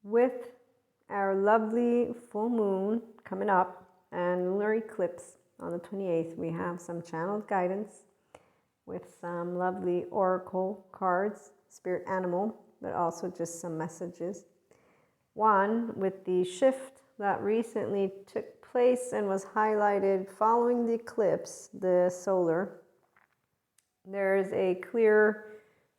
with our lovely full moon coming up and lunar eclipse on the 28th, we have some channeled guidance with some lovely oracle cards, spirit animal, but also just some messages. One, with the shift that recently took place and was highlighted following the eclipse, the solar, there's a clear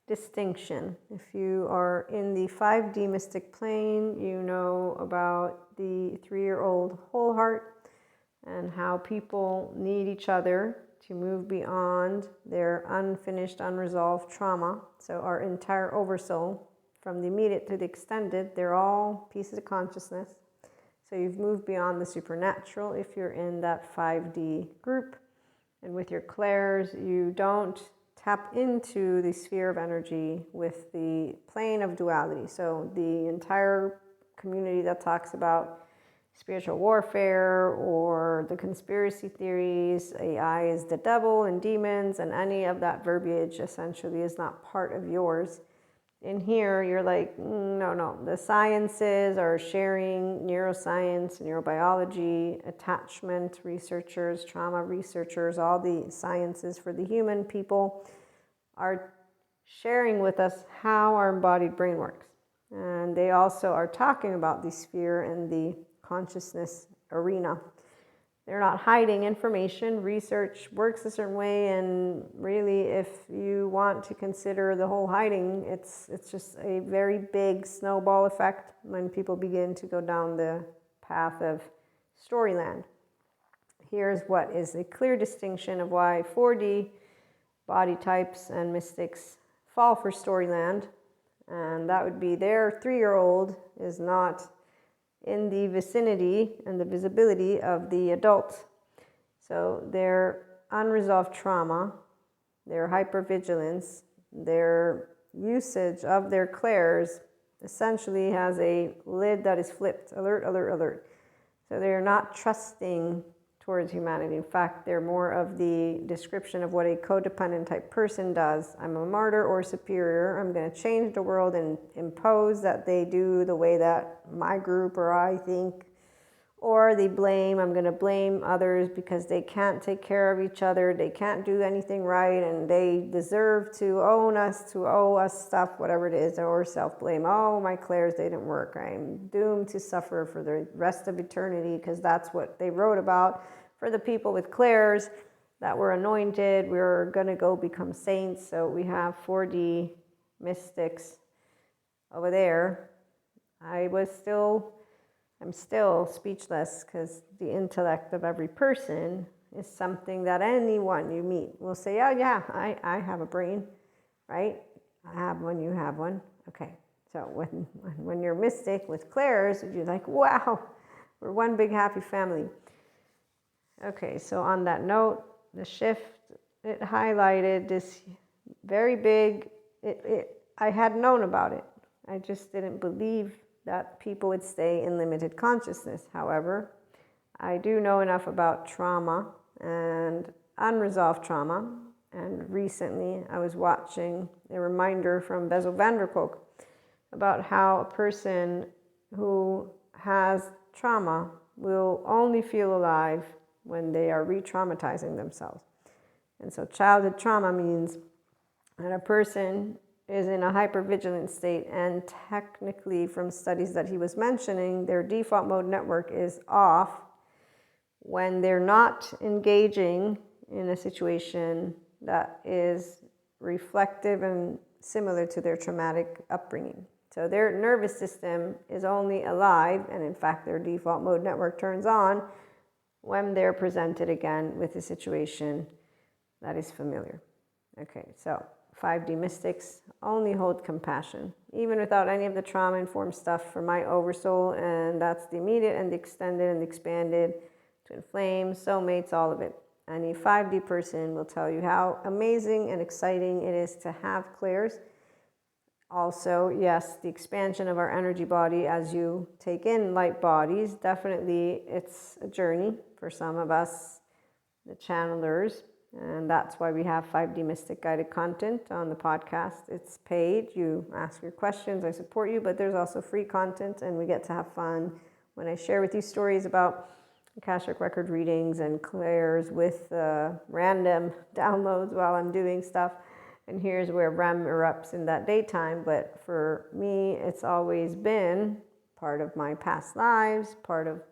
distinction. If you are in the 5D mystic plane, you know about the 3-year-old whole heart and how people need each other to move beyond their unfinished, unresolved trauma. So our entire oversoul, from the immediate to the extended, they're all pieces of consciousness. So you've moved beyond the supernatural if you're in that 5D group. And with your clairs, you don't tap into the sphere of energy with the plane of duality. So the entire community that talks about spiritual warfare or the conspiracy theories, AI is the devil and demons, and any of that verbiage essentially is not part of yours. In here, you're like, no. The sciences are sharing neuroscience, neurobiology, attachment researchers, trauma researchers, all the sciences for the human people are sharing with us how our embodied brain works. And they also are talking about the sphere and the consciousness arena. They're not hiding information. Research works a certain way, and really, if you want to consider the whole hiding, it's just a very big snowball effect when people begin to go down the path of storyland. Here's what is a clear distinction of why 4D body types and mystics fall for storyland, and that would be their 3-year-old is not in the vicinity and the visibility of the adult. So their unresolved trauma, their hypervigilance, their usage of their clairs essentially has a lid that is flipped. Alert, alert, alert. So they're not trusting towards humanity. In fact, they're more of the description of what a codependent type person does. I'm a martyr or superior. I'm going to change the world and impose that they do the way that my group or I think. Or they blame. I'm going to blame others because they can't take care of each other. They can't do anything right, and they deserve to owe us stuff, whatever it is, or self-blame. Oh, my clairs, they didn't work. I'm doomed to suffer for the rest of eternity because that's what they wrote about. For the people with clairs that were anointed, we're going to go become saints. So we have 4D mystics over there. I'm still speechless because the intellect of every person is something that anyone you meet will say, oh yeah, I have a brain, right? I have one, you have one. Okay, so when you're mystic with clairs, you're like, wow, we're one big happy family. Okay, so on that note, the shift, it highlighted this very big, I had known about it. I just didn't believe that people would stay in limited consciousness. However, I do know enough about trauma and unresolved trauma. And recently I was watching a reminder from Bessel van der Kolk about how a person who has trauma will only feel alive when they are re-traumatizing themselves. And so childhood trauma means that a person is in a hypervigilant state, and technically from studies that he was mentioning, their default mode network is off when they're not engaging in a situation that is reflective and similar to their traumatic upbringing. So their nervous system is only alive, and in fact their default mode network turns on when they're presented again with a situation that is familiar. Okay, so 5D mystics only hold compassion, even without any of the trauma-informed stuff for my oversoul, and that's the immediate and the extended and the expanded, twin flames, soulmates, all of it. Any 5D person will tell you how amazing and exciting it is to have clairs. Also, yes, the expansion of our energy body as you take in light bodies, definitely it's a journey for some of us, the channelers. And that's why we have 5D Mystic guided content on the podcast. It's paid. You ask your questions. I support you. But there's also free content. And we get to have fun when I share with you stories about Akashic record readings and clairs with random downloads while I'm doing stuff. And here's where REM erupts in that daytime. But for me, it's always been part of my past lives, part of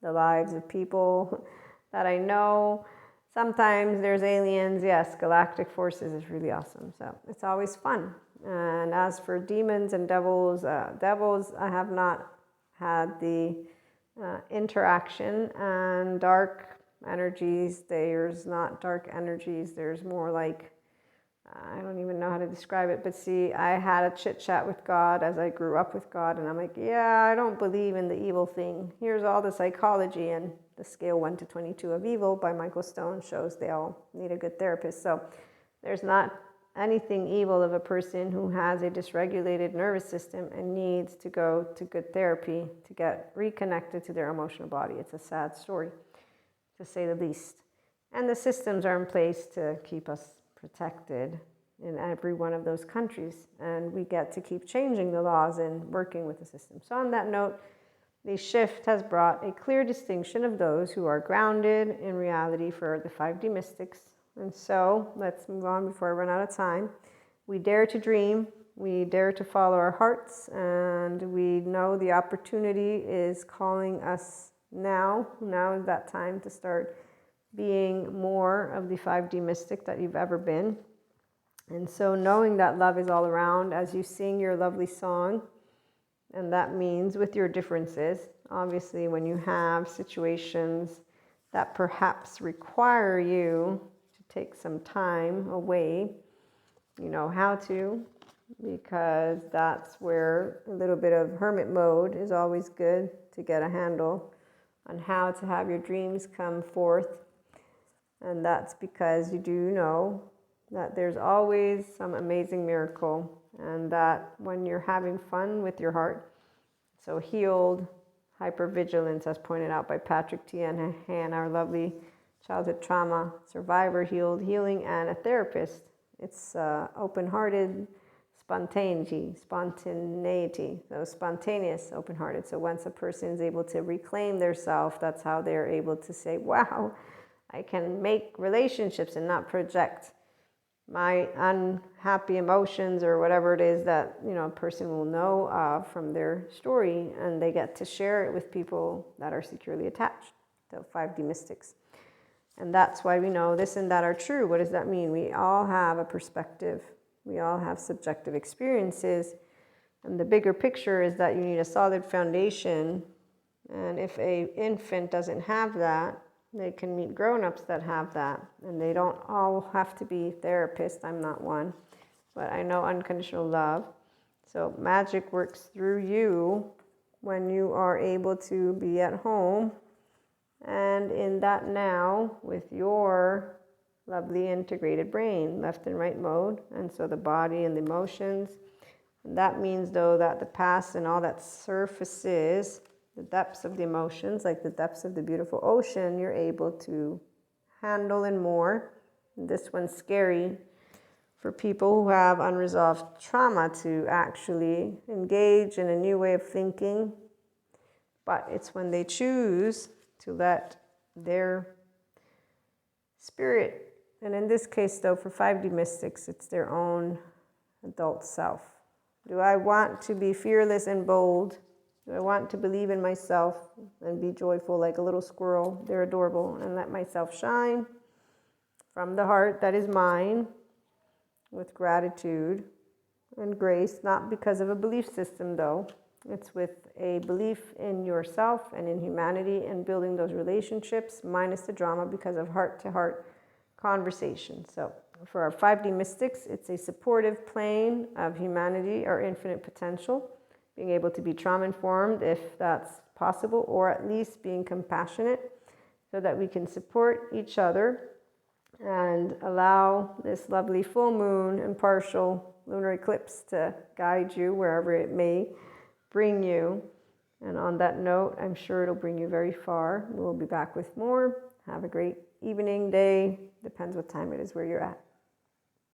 the lives of people that I know. Sometimes there's aliens. Yes, galactic forces is really awesome. So it's always fun. And as for demons and devils, I have not had the interaction. And dark energies, there's not dark energies. There's more like, I don't even know how to describe it, but see, I had a chit chat with God as I grew up with God, and I'm like, yeah, I don't believe in the evil thing. Here's all the psychology, and the scale 1 to 22 of evil by Michael Stone shows they all need a good therapist. So there's not anything evil of a person who has a dysregulated nervous system and needs to go to good therapy to get reconnected to their emotional body. It's a sad story, to say the least. And the systems are in place to keep us protected in every one of those countries, and we get to keep changing the laws and working with the system. So on that note, the shift has brought a clear distinction of those who are grounded in reality for the 5D mystics. And so let's move on before I run out of time. We dare to dream, we dare to follow our hearts, and we know the opportunity is calling us now. Now is that time to start being more of the 5D mystic that you've ever been. And so knowing that love is all around as you sing your lovely song, and that means with your differences, obviously when you have situations that perhaps require you to take some time away, you know how to, because that's where a little bit of hermit mode is always good to get a handle on how to have your dreams come forth. And that's because you do know that there's always some amazing miracle, and that when you're having fun with your heart, so healed, hypervigilance, as pointed out by Patrick T. and our lovely childhood trauma survivor, healing, and a therapist. It's open-hearted spontaneity, so spontaneous, open-hearted. So once a person is able to reclaim their self, that's how they're able to say, wow, I can make relationships and not project my unhappy emotions or whatever it is that, you know, a person will know of from their story, and they get to share it with people that are securely attached. So 5D mystics. And that's why we know this and that are true. What does that mean? We all have a perspective. We all have subjective experiences. And the bigger picture is that you need a solid foundation. And if an infant doesn't have that, they can meet grown-ups that have that. And they don't all have to be therapists. I'm not one. But I know unconditional love. So magic works through you when you are able to be at home and in that now with your lovely integrated brain, left and right mode. And so the body and the emotions. And that means, though, that the past and all that surfaces, the depths of the emotions, like the depths of the beautiful ocean, you're able to handle and more. And this one's scary for people who have unresolved trauma to actually engage in a new way of thinking. But it's when they choose to let their spirit, and in this case, though, for 5D mystics, it's their own adult self. Do I want to be fearless and bold? Do I want to believe in myself and be joyful like a little squirrel? They're adorable. And let myself shine from the heart that is mine with gratitude and grace, not because of a belief system, though. It's with a belief in yourself and in humanity and building those relationships, minus the drama, because of heart-to-heart conversation. So for our 5D mystics, it's a supportive plane of humanity, our infinite potential, being able to be trauma-informed if that's possible, or at least being compassionate so that we can support each other and allow this lovely full moon and partial lunar eclipse to guide you wherever it may bring you. And on that note, I'm sure it'll bring you very far. We'll be back with more. Have a great evening, day, depends what time it is where you're at.